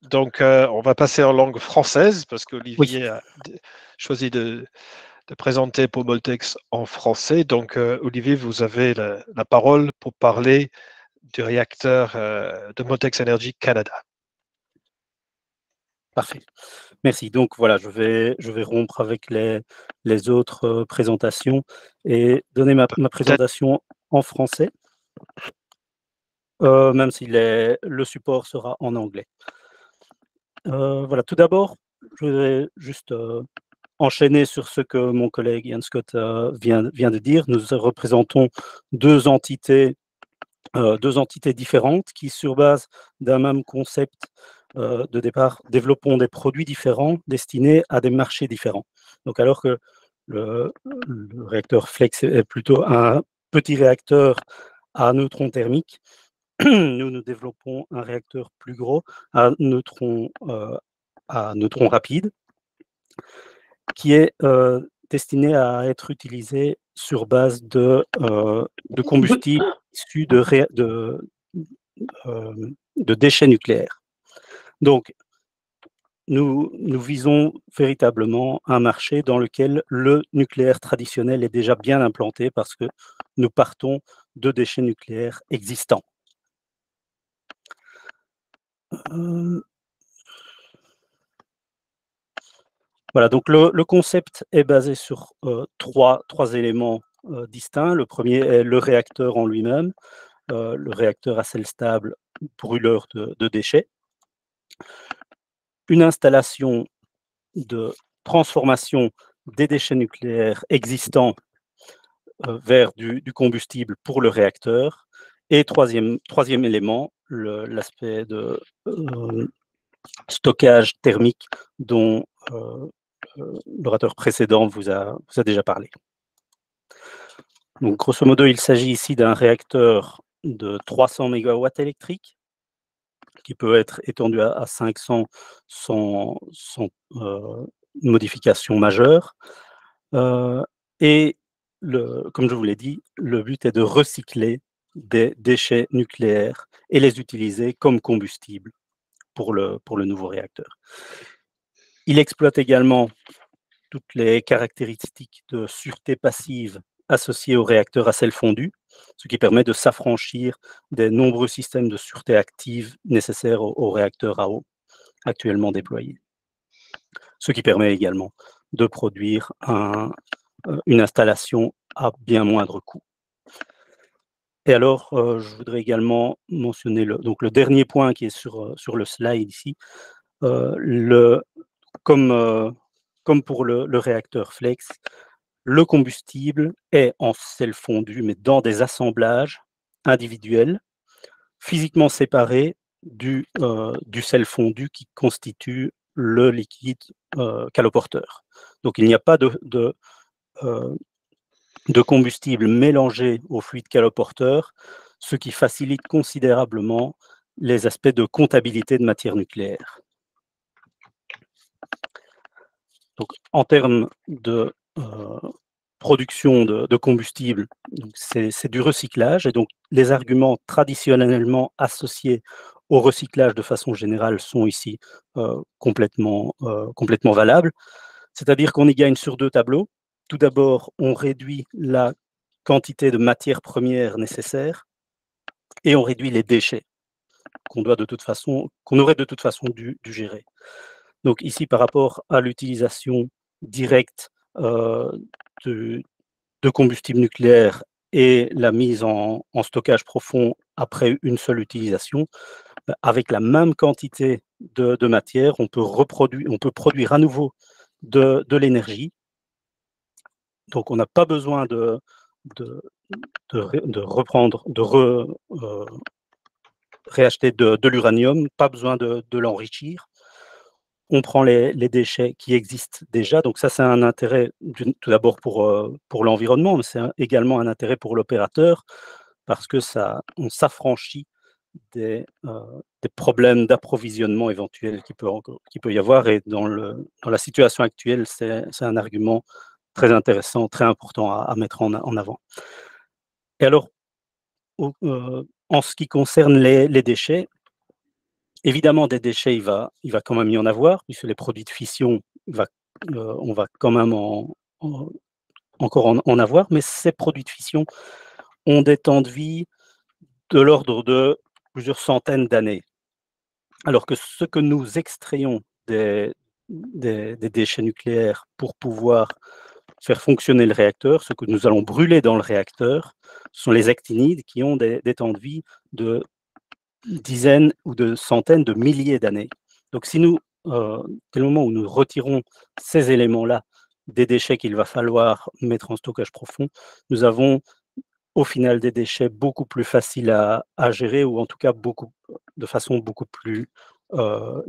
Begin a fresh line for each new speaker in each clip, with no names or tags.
Donc, on va passer en langue française parce
Oui,
qu'Olivier a choisi de présenter Pomoltex en français. Donc, Olivier, vous avez la parole pour parler du réacteur de Motex Energy Canada.
parfait. Merci. Donc voilà, je vais rompre avec les autres présentations et donner ma
Peut-être,
présentation en français, même si le support sera en anglais. Voilà, tout d'abord, je vais juste enchaîner sur ce que mon collègue Ian Scott vient de dire. Nous représentons deux entités différentes qui, sur base d'un même concept de départ, développons des produits différents destinés à des marchés différents. Donc, alors que le réacteur Flex est plutôt un petit réacteur à neutrons thermiques, nous développons un réacteur plus gros à neutrons rapides qui est destiné à être utilisé sur base de combustible issu de déchets nucléaires. Donc, nous visons véritablement un marché dans lequel le nucléaire traditionnel est déjà bien implanté parce que nous partons de déchets nucléaires existants. Voilà, donc le concept est basé sur trois éléments distincts. Le premier est le réacteur en lui-même, le réacteur à sel stable brûleur de déchets. Une installation de transformation des déchets nucléaires existants vers du combustible pour le réacteur. Et troisième élément, l'aspect de stockage thermique dont l'orateur précédent vous a déjà parlé. Donc, grosso modo, il s'agit ici d'un réacteur de 300 MW électriques qui peut être étendu à 500 sans modification majeure. Et comme je vous l'ai dit, le but est de recycler des déchets nucléaires et les utiliser comme combustible pour le nouveau réacteur. Il exploite également toutes les caractéristiques de sûreté passive associées au réacteur à sel fondu, ce qui permet de s'affranchir des nombreux systèmes de sûreté active nécessaires aux réacteurs à eau actuellement déployés. Ce qui permet également de produire une installation à bien moindre coût. Et alors, je voudrais également mentionner le dernier point qui est sur le slide ici. Comme pour le réacteur Flex, le combustible est en sel fondu, mais dans des assemblages individuels, physiquement séparés du sel fondu qui constitue le liquide caloporteur. Donc, il n'y a pas de combustible mélangé au fluide caloporteur, ce qui facilite considérablement les aspects de comptabilité de matière nucléaire. Donc, en termes de production de combustible, c'est du recyclage, et donc les arguments traditionnellement associés au recyclage de façon générale sont ici complètement valables. C'est-à-dire qu'on y gagne sur deux tableaux. Tout d'abord, on réduit la quantité de matières premières nécessaires et on réduit les déchets qu'on aurait de toute façon dû gérer. Donc ici, par rapport à l'utilisation directe de combustible nucléaire et la mise en stockage profond après une seule utilisation, avec la même quantité de matière, on peut produire à nouveau de l'énergie. Donc on n'a pas besoin de réacheter de l'uranium, pas besoin de l'enrichir. On prend les déchets qui existent déjà. Donc ça, c'est un intérêt tout d'abord pour l'environnement, mais c'est également un intérêt pour l'opérateur parce que on s'affranchit des problèmes d'approvisionnement éventuels qu'il peut y avoir. Et dans la situation actuelle, c'est un argument très intéressant, très important à mettre en avant. Et alors, en ce qui concerne les déchets, Évidemment, des déchets, il va quand même y en avoir, puisque les produits de fission, on va quand même encore en avoir, mais ces produits de fission ont des temps de vie de l'ordre de plusieurs centaines d'années. Alors que ce que nous extrayons des déchets nucléaires pour pouvoir faire fonctionner le réacteur, ce que nous allons brûler dans le réacteur, sont les actinides qui ont des temps de vie de dizaines ou de centaines de milliers d'années. Donc si nous, dès le moment où nous retirons ces éléments-là des déchets qu'il va falloir mettre en stockage profond, nous avons au final des déchets beaucoup plus faciles à gérer, ou en tout cas de façon beaucoup plus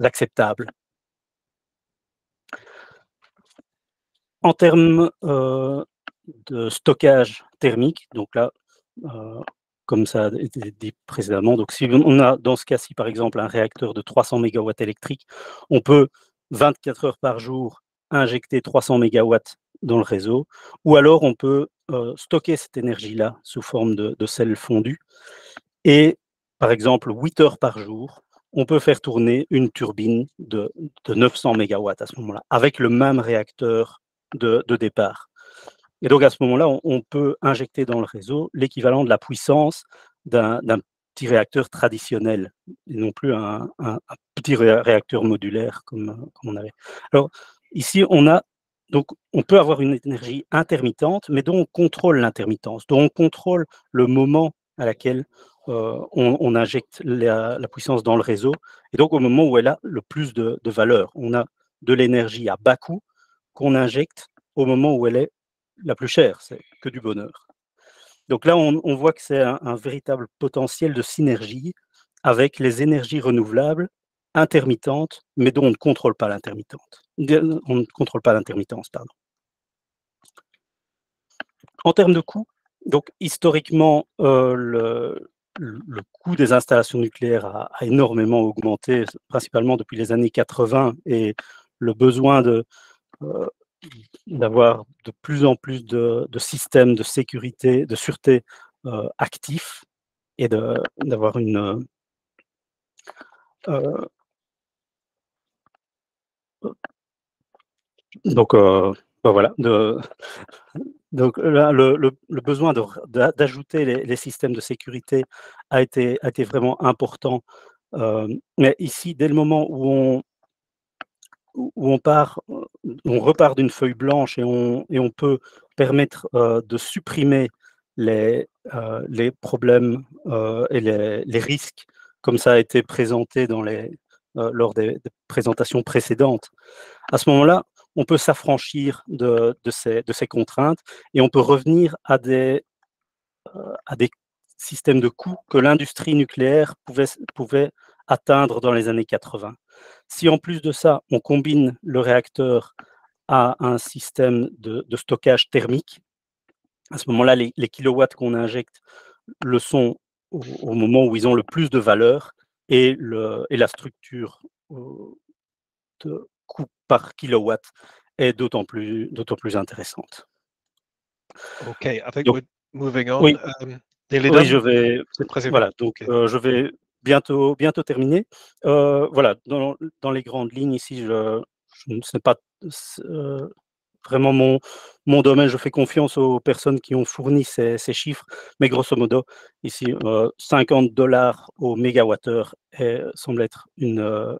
acceptable. En termes de stockage thermique, donc là, comme ça a été dit précédemment, donc si on a dans ce cas-ci par exemple un réacteur de 300 MW électriques, on peut 24 heures par jour injecter 300 MW dans le réseau, ou alors on peut stocker cette énergie-là sous forme de sel fondu, et par exemple 8 heures par jour, on peut faire tourner une turbine de 900 MW à ce moment-là, avec le même réacteur de départ. Et donc à ce moment-là, on peut injecter dans le réseau l'équivalent de la puissance d'un petit réacteur traditionnel, et non plus un petit réacteur modulaire comme on avait. Alors ici, on peut avoir une énergie intermittente, mais dont on contrôle l'intermittence, dont on contrôle le moment à laquelle on injecte la puissance dans le réseau, et donc au moment où elle a le plus de valeur. On a de l'énergie à bas coût qu'on injecte au moment où elle est la plus chère, c'est que du bonheur. Donc là, on voit que c'est un véritable potentiel de synergie avec les énergies renouvelables intermittentes, mais dont on ne contrôle pas l'intermittence. On ne contrôle pas l'intermittence, pardon. En termes de coût, donc historiquement, le coût des installations nucléaires a énormément augmenté, principalement depuis les années 80, et le besoin d'avoir de plus en plus de systèmes de sécurité, de sûreté actifs, et d'avoir une donc voilà, donc là, le besoin d'ajouter les systèmes de sécurité a été vraiment important. Mais ici, dès le moment où on repart d'une feuille blanche, et on peut permettre de supprimer les problèmes et les risques, comme ça a été présenté lors des présentations précédentes. À ce moment-là, on peut s'affranchir de ces contraintes, et on peut revenir à des systèmes de coûts que l'industrie nucléaire pouvait atteindre dans les années 80. Si en plus de ça, on combine le réacteur à un système de stockage thermique, à ce moment-là, les kilowatts qu'on injecte le sont au moment où ils ont le plus de valeur, et la structure de coût par kilowatt est d'autant plus intéressante.
OK, I think
Donc,
we're moving on.
oui,
Nearly
oui, je
done?
vais,
Presque fini.
voilà, donc
OK.
je vais bientôt terminer. Voilà, dans les grandes lignes ici, je ne sais pas vraiment mon domaine. Je fais confiance aux personnes qui ont fourni ces chiffres, mais grosso modo, ici, 50 $ au mégawattheure semble être une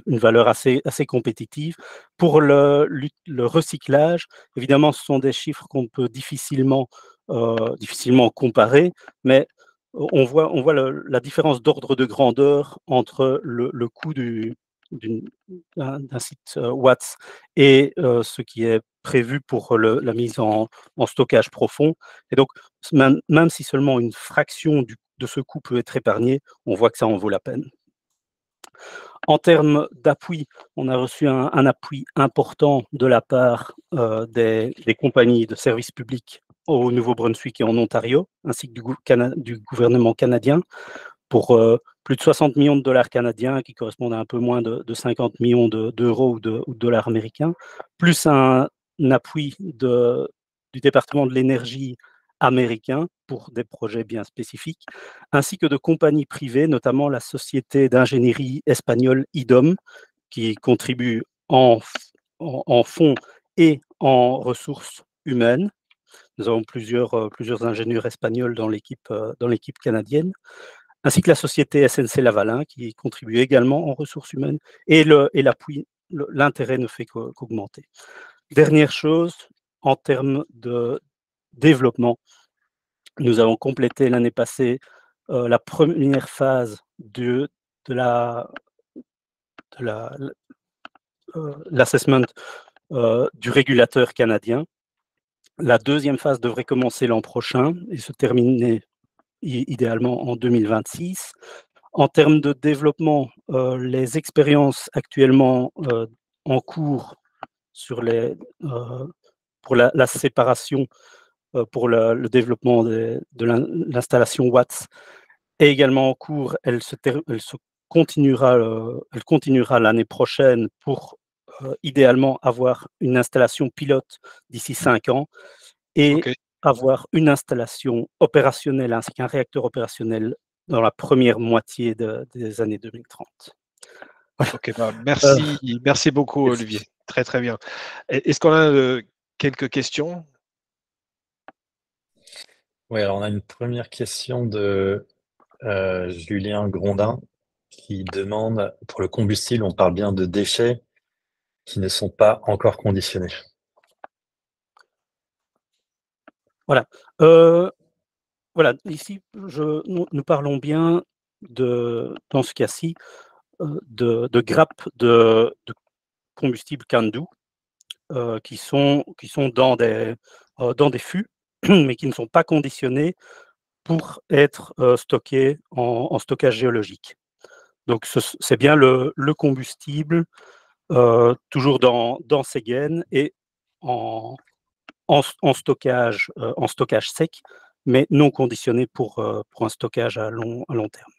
valeur assez compétitive. Pour le recyclage, évidemment, ce sont des chiffres qu'on peut difficilement comparer, mais on voit la différence d'ordre de grandeur entre le coût d'un site Watts et ce qui est prévu pour la mise en stockage profond. Et donc, même si seulement une fraction de ce coût peut être épargnée, on voit que ça en vaut la peine. En termes d'appui, on a reçu un appui important de la part des compagnies de services publics au Nouveau-Brunswick et en Ontario, ainsi que du gouvernement canadien, pour plus de 60 millions de dollars canadiens, qui correspondent à un peu moins de 50 millions d'euros ou de dollars américains, plus un appui du département de l'énergie américains pour des projets bien spécifiques, ainsi que de compagnies privées, notamment la société d'ingénierie espagnole IDOM, qui contribue en fonds et en ressources humaines. Nous avons plusieurs ingénieurs espagnols dans l'équipe canadienne, ainsi que la société SNC Lavalin, qui contribue également en ressources humaines, et l'intérêt ne fait qu'augmenter. Dernière chose, en termes de développement, nous avons complété l'année passée la première phase de l'assessment du régulateur canadien. La deuxième phase devrait commencer l'an prochain et se terminer idéalement en 2026. En termes de développement, les expériences actuellement en cours pour la séparation, pour le développement de l'installation Watts est également en cours. Elle continuera l'année prochaine pour idéalement avoir une installation pilote d'ici 5 ans et
Ok.
avoir une installation opérationnelle ainsi qu'un réacteur opérationnel dans la première moitié des années 2030. Voilà.
Ok, merci beaucoup, Olivier. Très, très bien. Est-ce qu'on a quelques questions?
Oui, alors on a une première question de Julien Grondin qui demande, pour le combustible, on parle bien de déchets qui ne sont pas encore conditionnés.
Voilà. Voilà, ici, nous parlons bien dans ce cas-ci, de grappes de combustible CANDU qui sont dans des fûts, mais qui ne sont pas conditionnés pour être stockés en stockage géologique. Donc, c'est bien le combustible toujours dans ces gaines et en stockage sec, mais non conditionné pour un stockage à long terme.